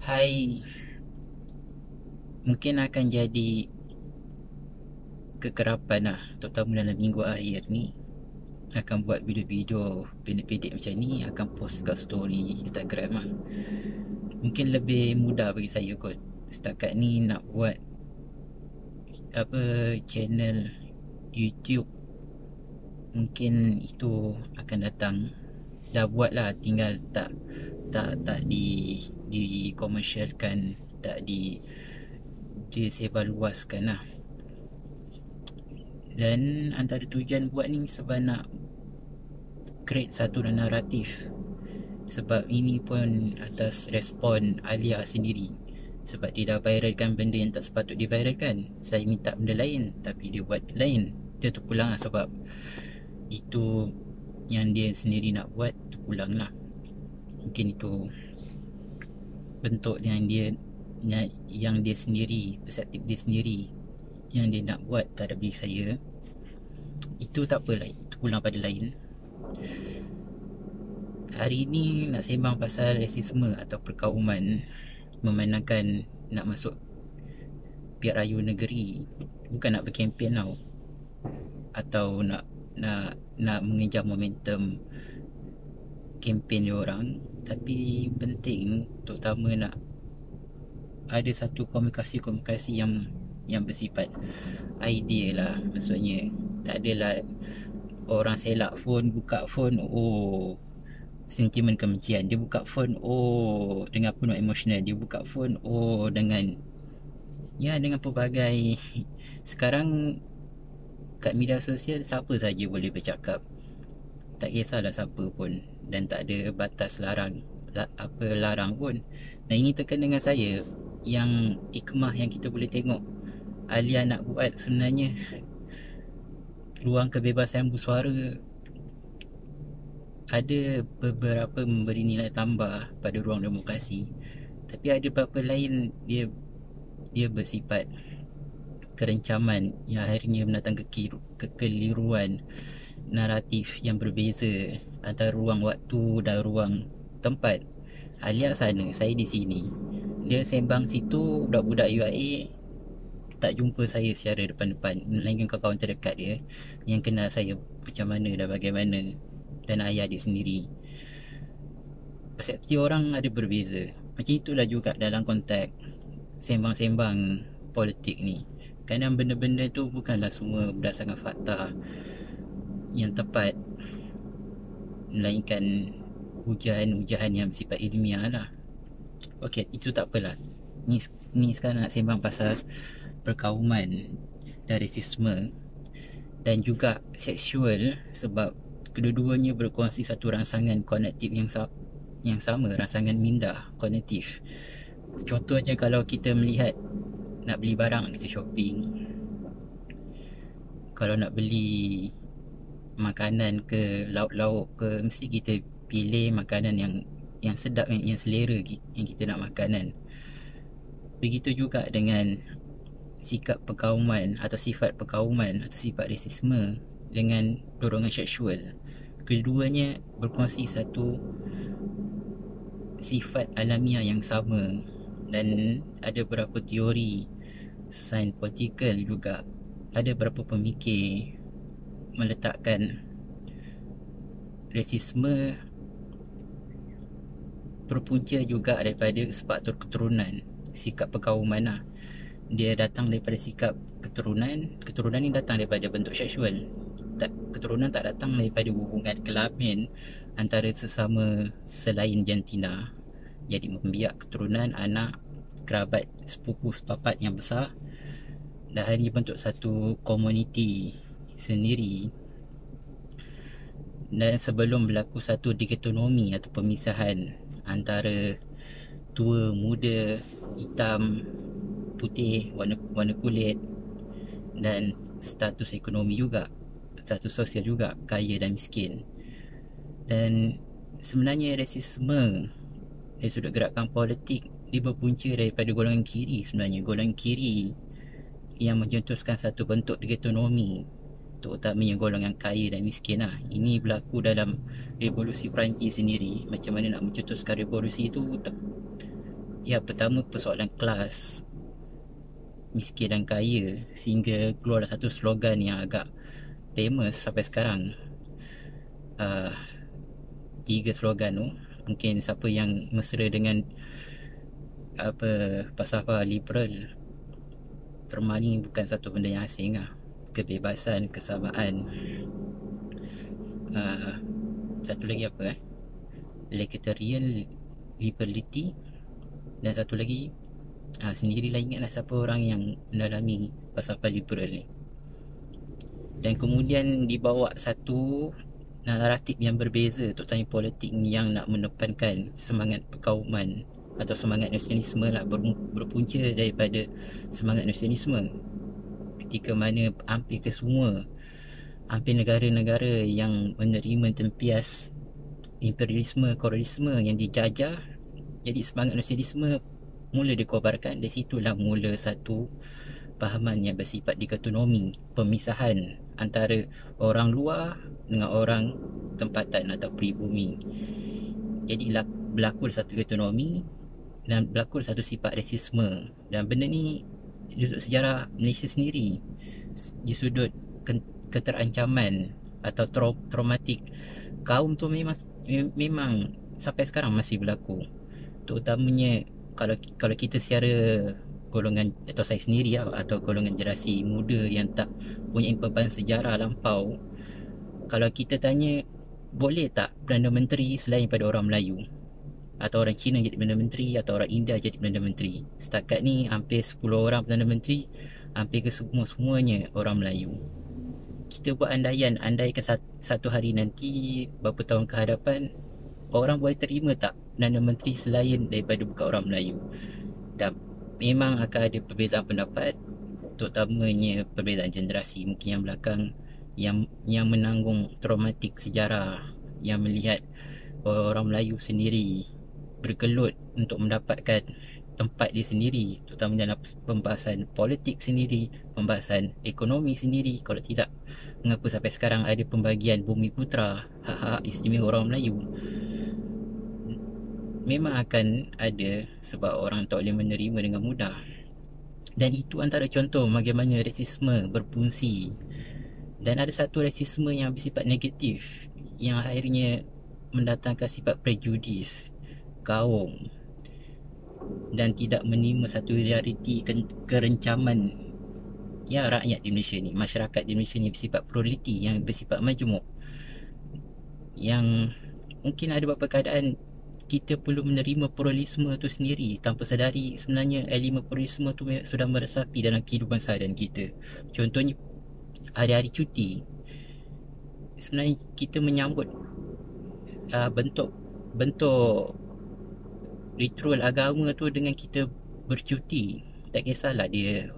Hai, mungkin akan jadi kekerapan lah, terutama dalam minggu akhir ni. Akan buat video-video pendek-pendek macam ni, akan post kat story Instagram lah. Mungkin lebih mudah bagi saya kot. Setakat ni nak buat channel YouTube, mungkin itu akan datang. Dah buat lah, tinggal tak di komersialkan, tak disebar luaskan lah. Dan antara tujuan buat ni sebab nak create satu naratif. Sebab ini pun atas respon Alia sendiri. Sebab dia dah viralkan benda yang tak sepatut diviralkan. Saya minta benda lain, tapi dia buat lain. Dia terpulang lah, sebab itu yang dia sendiri nak buat, terpulang lah. Mungkin itu bentuk yang dia sendiri, perseptif dia sendiri, yang dia nak buat terhadap diri saya. Itu tak apalah, itu pulang pada lain. Hari ni nak sembang pasal rasisme atau perkauman, memandangkan nak masuk pihak raya negeri. Bukan nak berkempen tau, atau nak mengejar momentum kempen dia orang. Tapi penting, terutama nak ada satu komunikasi yang bersifat idea lah. Maksudnya tak adalah orang selak phone, buka phone, sentimen kebencian. Dia buka phone, dengan penuh emosional. Dia buka phone, dengan pelbagai sekarang kat media sosial siapa saja boleh bercakap, tak kisahlah siapa pun, dan tak ada batas larang pun. Dan ini tekan dengan saya, yang hikmah yang kita boleh tengok Alia nak buat sebenarnya ruang kebebasan bersuara. Ada beberapa memberi nilai tambah pada ruang demokrasi, tapi ada beberapa lain dia bersifat kerencaman yang akhirnya mendatang kekeliruan naratif yang berbeza antara ruang waktu dan ruang tempat. Alia sana, saya di sini. Dia sembang situ, budak-budak UIA tak jumpa saya secara depan-depan, melainkan kawan-kawan terdekat dia yang kenal saya macam mana dan bagaimana, dan ayah dia sendiri. Persepsi orang ada berbeza. Macam itulah juga dalam konteks sembang-sembang politik ni. Kadang benda-benda tu bukanlah semua berdasarkan fakta yang tepat, melainkan ujahan-ujahan yang bersifat ilmiah lah. Okey, itu tak apalah. Ni sekarang nak sembang pasal perkauman dan rasisme, dan juga seksual, sebab kedua-duanya berkongsi satu rangsangan kognitif yang sama, rangsangan minda kognitif. Contohnya kalau kita melihat nak beli barang, kita shopping. Kalau nak beli makanan ke lauk-lauk ke, mesti kita pilih makanan yang sedap, yang selera yang kita nak makan. Begitu juga dengan sikap perkauman atau sifat perkauman atau sifat rasisme dengan dorongan seksual. Keduanya berkongsi satu sifat alamiah yang sama, dan ada beberapa teori sains politikal juga, ada beberapa pemikir meletakkan rasisme berpunca juga daripada faktor keturunan. Sikap perkauman lah, dia datang daripada sikap keturunan. Keturunan ni datang daripada bentuk seksual. Keturunan tak datang daripada hubungan kelamin antara sesama selain jantina. Jadi membiak keturunan, anak, kerabat, sepupu, sepapat yang besar, dan akhirnya bentuk satu komuniti sendiri. Dan sebelum berlaku satu dikotomi atau pemisahan antara tua, muda, hitam, putih, warna kulit, dan status ekonomi juga, status sosial juga, kaya dan miskin. Dan sebenarnya rasisme dari sudut gerakan politik, dia berpunca daripada golongan kiri sebenarnya. Golongan kiri yang mencetuskan satu bentuk dikotomi, terutamanya golongan kaya dan miskin lah. Ini berlaku dalam revolusi Perancis sendiri. Macam mana nak mencetuskan revolusi itu, Ya, pertama persoalan kelas, miskin dan kaya, sehingga keluar satu slogan yang agak famous sampai sekarang. uh, 3 slogan tu, mungkin siapa yang mesra dengan falsafah liberal terma ni bukan satu benda yang asing lah. Kebebasan, kesamaan, satu lagi apa libertarian, liberality, dan satu lagi sendirilah ingatlah siapa orang yang mendalami falsafah liberal ni. Dan kemudian dibawa satu naratif yang berbeza untuk tanya politik yang nak menekankan semangat perkauman atau semangat nasionalisme lah, berpunca daripada semangat nasionalisme, ketika mana hampir negara-negara yang menerima tempias imperialisme, kolonialisme yang dijajah, jadi semangat nasionalisme mula dikobarkan. Dari situlah mula satu fahaman yang bersifat dikotomi, pemisahan antara orang luar dengan orang tempatan atau pribumi. Jadi berlaku satu ekonomi dan berlaku satu sifat rasisme. Dan benda ni di sudut sejarah Malaysia sendiri, di sudut keterancaman atau traumatik, kaum tu memang sampai sekarang masih berlaku. Terutamanya kalau kita secara golongan, atau saya sendiri atau golongan generasi muda yang tak punya beban sejarah lampau, kalau kita tanya boleh tak Perdana Menteri selain pada orang Melayu, atau orang Cina jadi Perdana Menteri, atau orang India jadi Perdana Menteri, setakat ni hampir 10 orang Perdana Menteri, hampir ke semuanya orang Melayu. Kita buat andaikan satu hari nanti, beberapa tahun ke hadapan, orang boleh terima tak Perdana Menteri selain daripada bukan orang Melayu? Dan memang akan ada perbezaan pendapat, terutamanya perbezaan generasi mungkin yang belakang, yang menanggung traumatik sejarah, yang melihat orang Melayu sendiri bergelut untuk mendapatkan tempat dia sendiri, terutama dalam pembahasan politik sendiri, pembahasan ekonomi sendiri. Kalau tidak, mengapa sampai sekarang ada pembagian bumi putra, hak-hak istimewa orang Melayu? Memang akan ada, sebab orang tak boleh menerima dengan mudah. Dan itu antara contoh bagaimana rasisme berfungsi. Dan ada satu rasisme yang bersifat negatif, yang akhirnya mendatangkan sifat prejudis kaum, dan tidak menerima satu realiti kerencaman rakyat di Malaysia ni, masyarakat di Malaysia ni bersifat pluraliti, yang bersifat majmuk, yang mungkin ada beberapa keadaan kita perlu menerima pluralisme tu sendiri tanpa sedari sebenarnya elemen pluralisme tu sudah meresapi dalam kehidupan seharian kita. Contohnya hari-hari cuti, sebenarnya kita menyambut bentuk ritual agama tu dengan kita bercuti, tak kisahlah dia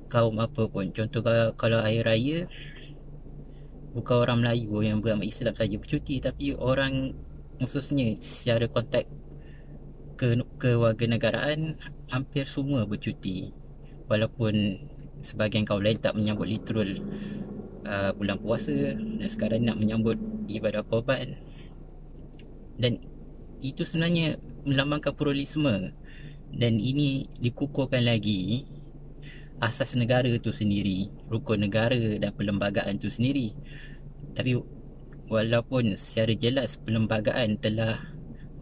kaum apa pun. Contoh kalau hari raya, bukan orang Melayu yang beragama Islam saja bercuti, tapi orang, khususnya secara konteks kewarganegaraan, hampir semua bercuti. Walaupun sebahagian kaum lain tak menyambut literal bulan puasa, dan sekarang nak menyambut ibadah Korban. Dan itu sebenarnya melambangkan pluralisme, dan ini dikukuhkan lagi asas negara tu sendiri, rukun negara dan perlembagaan tu sendiri. Tapi walaupun secara jelas perlembagaan telah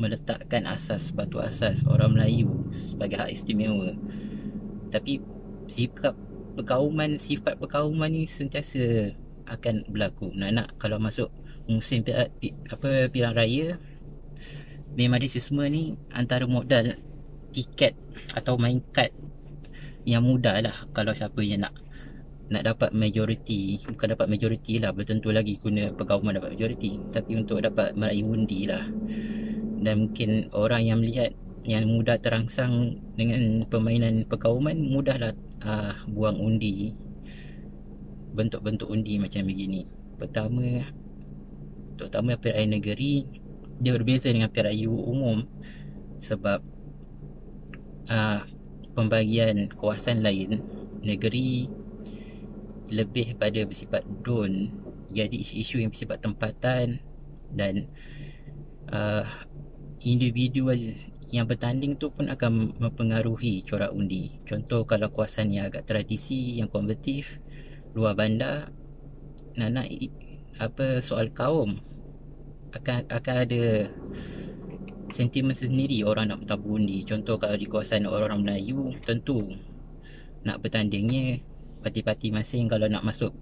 meletakkan batu asas orang Melayu sebagai hak istimewa, tapi sifat perkauman ni sentiasa akan berlaku. Nak kalau masuk musim pilihan raya, memang rasisme ni antara modal tiket atau main kad yang mudah lah. Kalau siapa yang nak dapat majoriti, bukan dapat majoriti lah, bertentu lagi guna perkauman dapat majoriti, tapi untuk dapat meraih undi lah. Dan mungkin orang yang melihat yang mudah terangsang dengan permainan perkauman, mudahlah buang undi, bentuk-bentuk undi macam begini. Terutama pilihan raya negeri, dia berbeza dengan pilihan raya umum, sebab pembagian kawasan lain, negeri lebih pada bersifat don. Jadi isu-isu yang bersifat tempatan dan individual yang bertanding tu pun akan mempengaruhi corak undi. Contoh kalau kawasan yang agak tradisi, yang kompetitif, luar bandar, nak soal kaum, akan ada sentimen sendiri orang nak tabur undi. Contoh kalau di kawasan orang Melayu, tentu nak bertandingnya parti-parti masing kalau nak masuk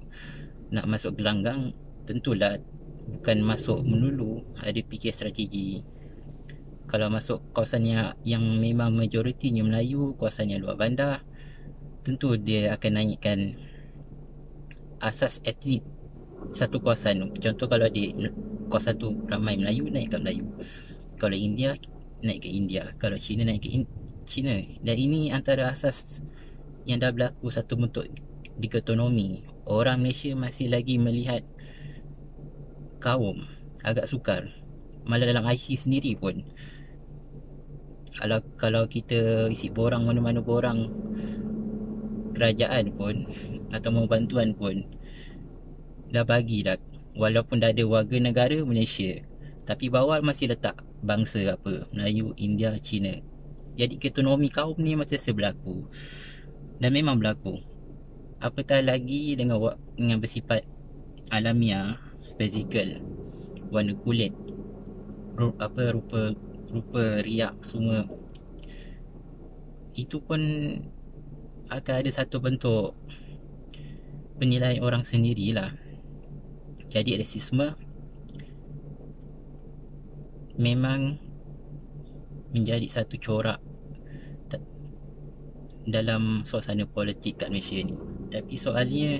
gelanggang, tentulah bukan masuk melulu, ada fikir strategi. Kalau masuk kawasan yang memang majoritinya Melayu, kawasan yang luar bandar, tentu dia akan naikkan asas etnik satu kawasan. Contoh kalau di kawasan tu ramai Melayu, naik ke Melayu. Kalau India, naik ke India. Kalau China, naik ke China. Dan ini antara asas yang dah berlaku satu bentuk dikotomi. Orang Malaysia masih lagi melihat kaum agak sukar. Malah dalam IC sendiri pun, kalau kita isi borang mana-mana borang kerajaan pun atau mau bantuan pun dah bagi dah, walaupun dah ada warga negara Malaysia, tapi bawah masih letak bangsa apa, Melayu, India, Cina. Jadi ekonomi kaum ni masih berlaku, dan memang berlaku. Apatah lagi dengan bersifat alamiah, fizikal, warna kulit, rupa riak semua, itu pun akan ada satu bentuk penilaian orang sendirilah. Jadi rasisme memang menjadi satu corak dalam suasana politik kat Malaysia ni. Tapi soalnya,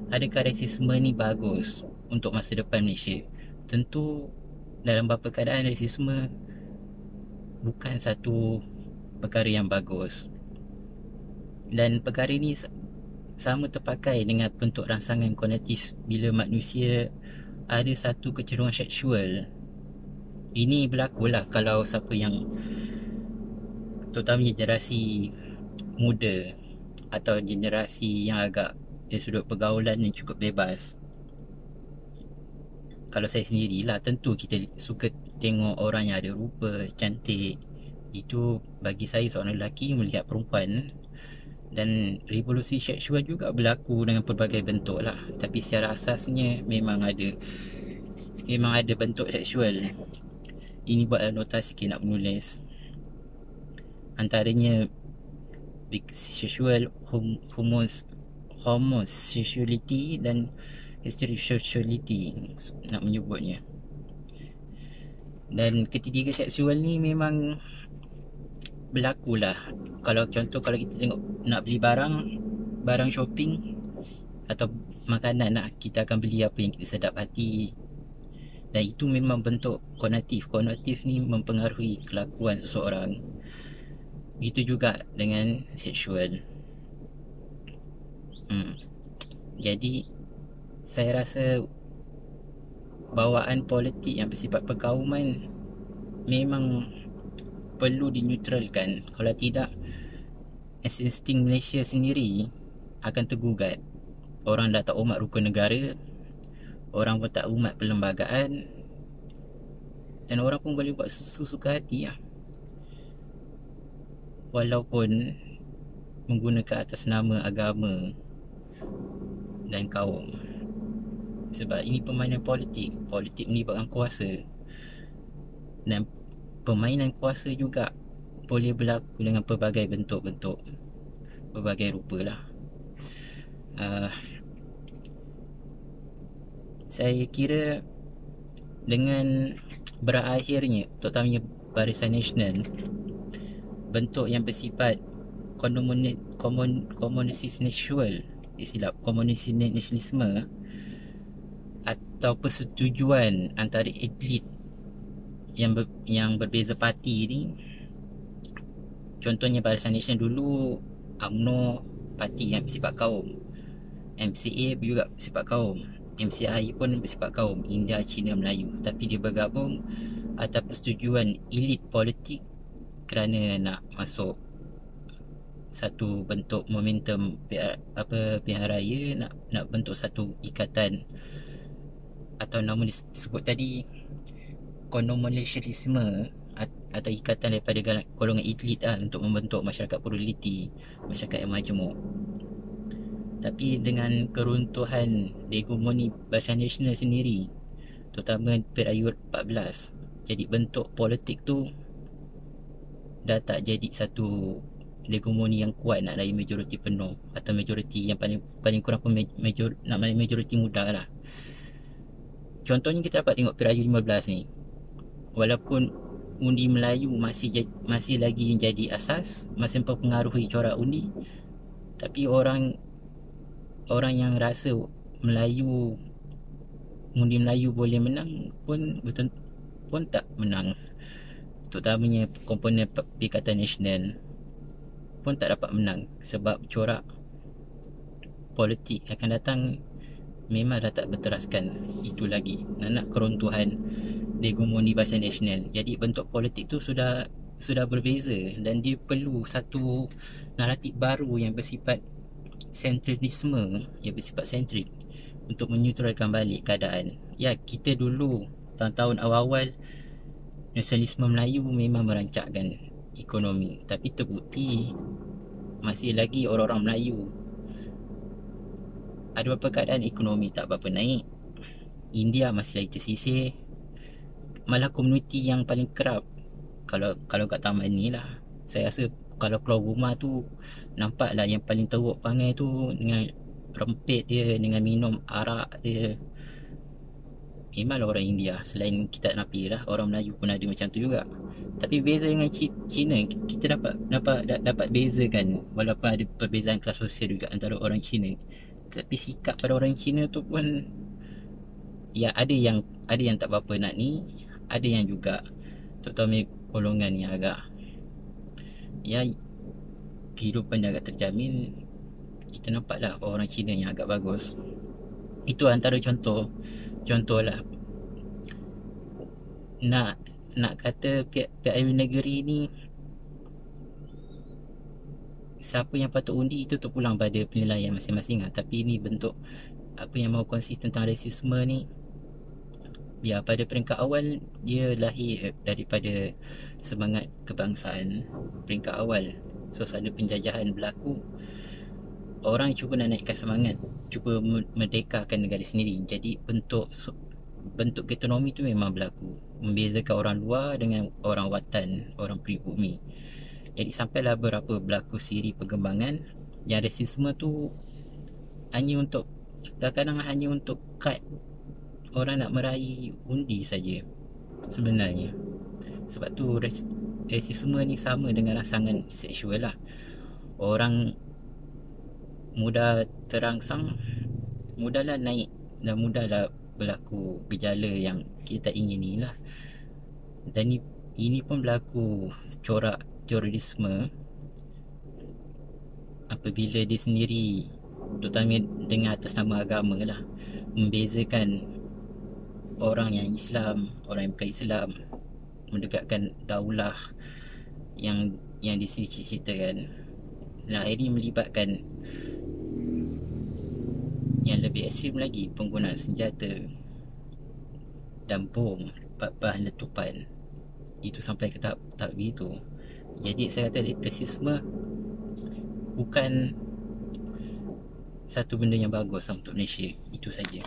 adakah rasisme ni bagus untuk masa depan Malaysia? Tentu dalam beberapa keadaan rasisme bukan satu perkara yang bagus. Dan perkara ni sama terpakai dengan bentuk rangsangan kognitif bila manusia ada satu kecenderungan seksual. Ini berlakulah kalau siapa yang, terutamanya generasi muda atau generasi yang agak dari sudut pergaulan yang cukup bebas. Kalau saya sendirilah, tentu kita suka tengok orang yang ada rupa cantik. Itu bagi saya seorang lelaki melihat perempuan. Dan revolusi seksual juga berlaku dengan pelbagai bentuk lah. Tapi secara asasnya memang ada bentuk seksual. Ini buat nota sikit nak menulis. Antaranya bisexual, homosexuality dan heterosexuality nak menyebutnya. Dan ketiga seksual ni memang berlakulah. Kalau contoh, kalau kita tengok nak beli barang shopping atau makanan lah, kita akan beli apa yang kita sedap hati. Dan itu memang bentuk konotif. Konotif ni mempengaruhi kelakuan seseorang. Begitu juga dengan seksual. Jadi saya rasa bawaan politik yang bersifat perkauman memang perlu dineutralkan. Kalau tidak, insting Malaysia sendiri akan tergugat. Orang dah tak hormat rukun negara, orang pun tak hormat perlembagaan, dan orang pun boleh buat sesuka hati lah, walaupun menggunakan atas nama agama dan kaum. Sebab ini permainan politik. Politik melibatkan kuasa, dan permainan kuasa juga boleh berlaku dengan pelbagai bentuk-bentuk, pelbagai rupa lah. Saya kira dengan berakhirnya terutamanya Barisan Nasional, bentuk yang bersifat komunis nasional, istilah komunis nasionalisme, atau persetujuan antara elit yang berbeza parti ni. Contohnya Barisan Nasional dulu, UMNO parti yang bersifat kaum, MCA juga bersifat kaum, MCI pun bersifat kaum, India, Cina, Melayu. Tapi dia bergabung atas persetujuan elit politik kerana nak masuk satu bentuk momentum pilihan raya, nak bentuk satu ikatan, atau nama disebut tadi konominalisme, atau ikatan daripada golongan elit lah untuk membentuk masyarakat pluraliti, masyarakat yang majmuk. Tapi dengan keruntuhan hegemoni bahasa nasional sendiri, terutama period 14, jadi bentuk politik tu dah tak jadi satu hegemoni yang kuat nak raih majoriti penuh, atau majoriti yang paling kurang pun majoriti muda lah. Contohnya kita dapat tengok period 15 ni, walaupun undi Melayu masih lagi jadi asas, masih mempengaruhi corak undi, tapi orang yang rasa undi Melayu boleh menang pun tak menang. Terutamanya komponen Perikatan Nasional pun tak dapat menang, sebab corak politik akan datang memang dah tak berteraskan itu lagi. Nak keruntuhan hegemoni bahasa nasional. Jadi bentuk politik tu sudah berbeza, dan dia perlu satu naratif baru yang bersifat sentralisme, yang bersifat sentrik, untuk menyutralkan balik keadaan. Ya, kita dulu tahun-tahun awal-awal nasionalisme Melayu memang merancangkan ekonomi, tapi terbukti masih lagi orang-orang Melayu ada beberapa keadaan ekonomi tak berapa naik. India masih lagi tersisih. Malah komuniti yang paling kerap, kalau kat taman ni lah, saya rasa kalau keluar rumah tu nampak lah yang paling teruk perangai tu dengan rempit dia, dengan minum arak dia, memanglah orang India. Selain kita napi lah, orang Melayu pun ada macam tu juga. Tapi beza dengan Cina, kita dapat bezakan, walaupun ada perbezaan kelas sosial juga antara orang Cina, tapi sikap pada orang Cina tu pun, ya, ada yang tak berapa nak ni, ada yang juga terutama golongan yang agak, ya, kehidupan dia agak terjamin. Kita nampak lah orang Cina yang agak bagus. Itu antara contoh lah. Nak kata pihak ayuh negeri ni, siapa yang patut undi itu terpulang pada penilaian masing-masing lah. Tapi ni bentuk apa yang mahu kongsi tentang rasisme ni, ya, pada peringkat awal dia lahir daripada semangat kebangsaan. Peringkat awal suasana penjajahan berlaku, orang cuba nak naikkan semangat, cuba merdekakan negara sendiri. Jadi bentuk ekonomi tu memang berlaku, membezakan orang luar dengan orang watan, orang pribumi. Jadi sampailah berapa berlaku siri perkembangan yang rasisme tu kadang-kadang hanya untuk cut orang nak meraih undi saja sebenarnya. Sebab tu rasisme ni sama dengan rangsangan seksual lah. Orang mudah terangsang, mudahlah naik, dan mudahlah berlaku gejala yang kita ingini lah. Dan ini pun berlaku corak terorisme apabila dia sendiri, terutama dengan atas nama agama lah, membezakan orang yang Islam, orang yang bukan Islam, mendekatkan daulah yang di sini ceritakan. Dan akhirnya melibatkan yang lebih ekstrim lagi, penggunaan senjata dan bom, bahan letupan. Itu sampai ke tahap begitu. Jadi saya kata rasisme bukan satu benda yang bagus untuk Malaysia. Itu saja.